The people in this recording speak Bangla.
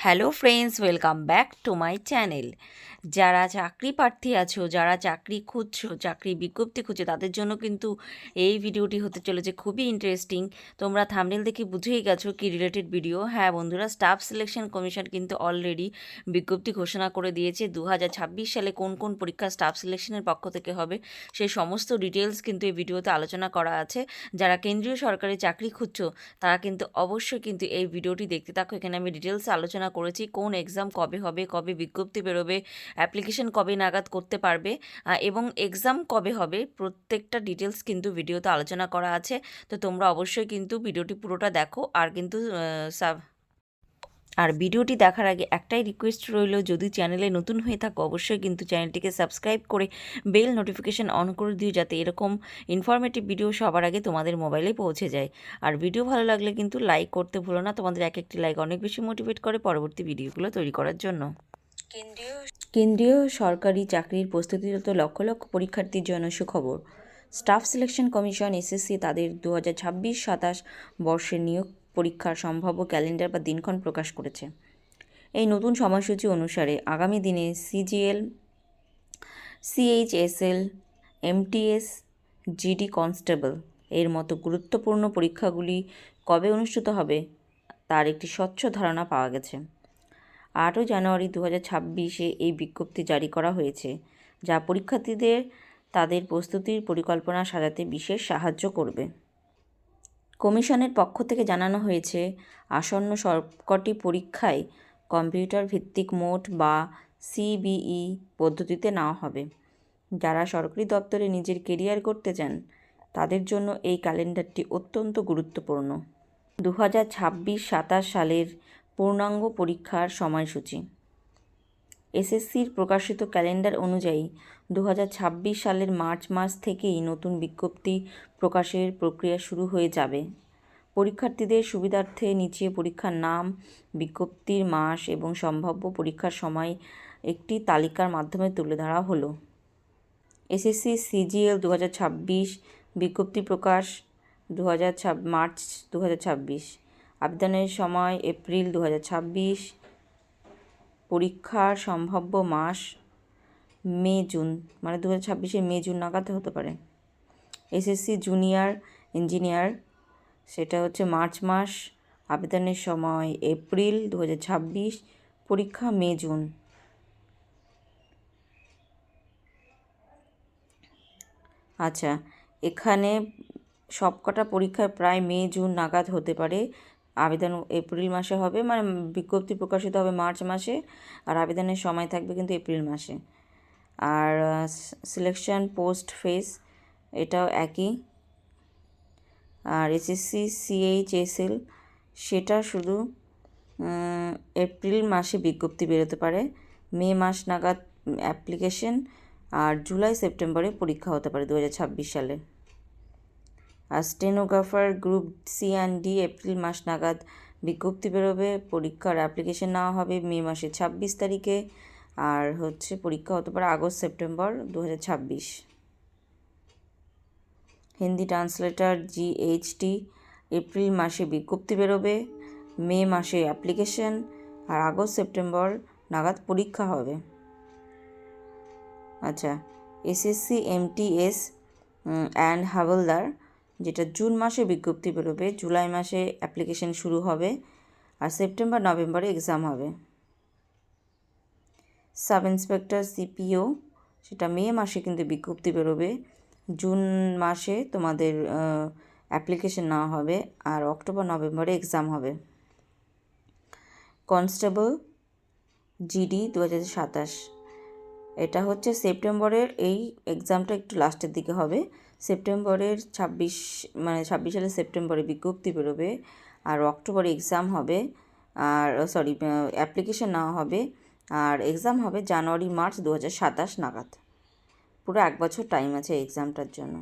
Hello friends, welcome back to my channel. যারা চাকরি প্রার্থী আছো, যারা চাকরি খুঁজছো, চাকরি বিজ্ঞপ্তি খুঁজছো, তাদের জন্য কিন্তু এই ভিডিওটি হতে চলেছে খুবই ইন্টারেস্টিং। তোমরা থাম্বনেল দেখে বুঝেই গেছো কি রিলেটেড ভিডিও। হ্যাঁ বন্ধুরা, স্টাফ সিলেকশন কমিশন কিন্তু অলরেডি বিজ্ঞপ্তি ঘোষণা করে দিয়েছে 2026 সালে কোন কোন পরীক্ষা স্টাফ সিলেকশনের পক্ষ থেকে হবে, সেই সমস্ত ডিটেলস কিন্তু এই ভিডিওতে আলোচনা করা আছে। যারা কেন্দ্রীয় সরকারি চাকরি খুঁজছো তারা কিন্তু অবশ্যই কিন্তু এই ভিডিওটি দেখতে থাকো। এখানে আমি ডিটেলসে আলোচনা করেছি কোন এক্সাম কবে হবে, কবে বিজ্ঞপ্তি বেরোবে, অ্যাপ্লিকেশন কবে নাগাদ করতে পারবে এবং এক্সাম কবে হবে, প্রত্যেকটা ডিটেলস কিন্তু ভিডিওতে আলোচনা করা আছে। তো তোমরা অবশ্যই কিন্তু ভিডিওটি পুরোটা দেখো। আর ভিডিওটি দেখার আগে একটাই রিকোয়েস্ট রইল, যদি চ্যানেলে নতুন হয়ে থাকো অবশ্যই কিন্তু চ্যানেলটিকে সাবস্ক্রাইব করে বেল নোটিফিকেশান অন করে দিও, যাতে এরকম ইনফরমেটিভ ভিডিও সবার আগে তোমাদের মোবাইলে পৌঁছে যায়। আর ভিডিও ভালো লাগলে কিন্তু লাইক করতে ভুলো না, তোমাদের এক একটি লাইক অনেক বেশি মোটিভেট করে পরবর্তী ভিডিওগুলো তৈরি করার জন্য। কেন্দ্রীয় সরকারি চাকরির প্রস্তুতিরত লক্ষ লক্ষ পরীক্ষার্থীর জন্য সুখবর। স্টাফ সিলেকশন কমিশন এসএসসি তাদের 2026-27 বর্ষের নিয়োগ পরীক্ষার সম্ভাব্য ক্যালেন্ডার বা দিনক্ষণ প্রকাশ করেছে। এই নতুন সময়সূচি অনুসারে আগামী দিনে CGL, CHSL, MTS, GD constable এর মতো গুরুত্বপূর্ণ পরীক্ষাগুলি কবে অনুষ্ঠিত হবে তার একটি স্বচ্ছ ধারণা পাওয়া গেছে। 8 জানুয়ারি 2026-এ এই বিজ্ঞপ্তি জারি করা হয়েছে, যা পরীক্ষার্থীদের তাদের প্রস্তুতির পরিকল্পনা সাজাতে বিশেষ সাহায্য করবে। কমিশনের পক্ষ থেকে জানানো হয়েছে, আসন্ন সবকটি পরীক্ষায় কম্পিউটার ভিত্তিক মোড বা সিবিই পদ্ধতিতে নেওয়া হবে। যারা সরকারি দপ্তরে নিজের কেরিয়ার করতে চান তাদের জন্য এই ক্যালেন্ডারটি অত্যন্ত গুরুত্বপূর্ণ। 2026-27 সালের পূর্ণাঙ্গ পরীক্ষার সময়সূচি। এসএসসির প্রকাশিত ক্যালেন্ডার অনুযায়ী 2026 সালের মার্চ মাস থেকেই নতুন বিজ্ঞপ্তি প্রকাশের প্রক্রিয়া শুরু হয়ে যাবে। পরীক্ষার্থীদের সুবিধার্থে নিচে পরীক্ষার নাম, বিজ্ঞপ্তির মাস এবং সম্ভাব্য পরীক্ষার সময় একটি তালিকার মাধ্যমে তুলে ধরা হলো। এসএসসি সিজিএল 2026 বিজ্ঞপ্তি প্রকাশ মার্চ 2026, আবেদনের সময় এপ্রিল 2026, পরীক্ষার সম্ভাব্য মাস মে জুন, মানে 2026-এর মে জুন নাগাদ হতে পারে। এসএসসি জুনিয়র ইঞ্জিনিয়ার সেটা হচ্ছে মার্চ মাস, আবেদনের সময় এপ্রিল 2026, পরীক্ষা মে জুন। আচ্ছা, এখানে সবকটা পরীক্ষায় প্রায় মে জুন নাগাদ হতে পারে। আবেদন এপ্রিল মাসে হবে, মানে বিজ্ঞপ্তি প্রকাশিত হবে মার্চ মাসে, আর আবেদনের সময় থাকবে কিন্তু এপ্রিল মাসে। আর সিলেকশন পোস্ট ফেজ এটাও একই। আর এসএসসি সিএইচএসএল সেটা শুধু এপ্রিল মাসে বিজ্ঞপ্তি বেরোতে পারে, মে মাস নাগাদ অ্যাপ্লিকেশন, আর জুলাই সেপ্টেম্বরে পরীক্ষা হতে পারে 2026 সালে। আর stenographer group C and D April মাস নাগাদ বিজ্ঞপ্তি বেরোবে, পরীক্ষার অ্যাপ্লিকেশন নেওয়া হবে মে মাসের 26 তারিখে, আর হচ্ছে পরীক্ষা হতে পারে August September 2026। Hindi translator জিএইচটি April মাসে বিজ্ঞপ্তি বেরোবে, মে মাসে অ্যাপ্লিকেশন, আর আগস্ট সেপ্টেম্বর নাগাদ পরীক্ষা হবে। আচ্ছা, এসএসসি এমটিএস অ্যান্ড হাবলদার যেটা জুন মাসে বিজ্ঞপ্তি বেরোবে, জুলাই মাসে অ্যাপ্লিকেশন শুরু হবে, আর সেপ্টেম্বর নভেম্বরে এক্সাম হবে। সাব ইন্সপেক্টর সিপিও সেটা মে মাসে কিন্তু বিজ্ঞপ্তি বেরোবে, জুন মাসে তোমাদের অ্যাপ্লিকেশন নেওয়া হবে, আর অক্টোবর নভেম্বরে এক্সাম হবে। কনস্টেবল জিডি 2027 এটা হচ্ছে সেপ্টেম্বরের, এই এক্সামটা একটু লাস্টের দিকে হবে, সেপ্টেম্বরের 26 সালের সেপ্টেম্বরে বিজ্ঞপ্তি বেরোবে, আর অক্টোবরে এক্সাম হবে, আর অ্যাপ্লিকেশন নেওয়া হবে, আর এক্সাম হবে জানুয়ারি মার্চ 2027 নাগাদ। পুরো 1 বছর টাইম আছে এক্সামটার জন্য।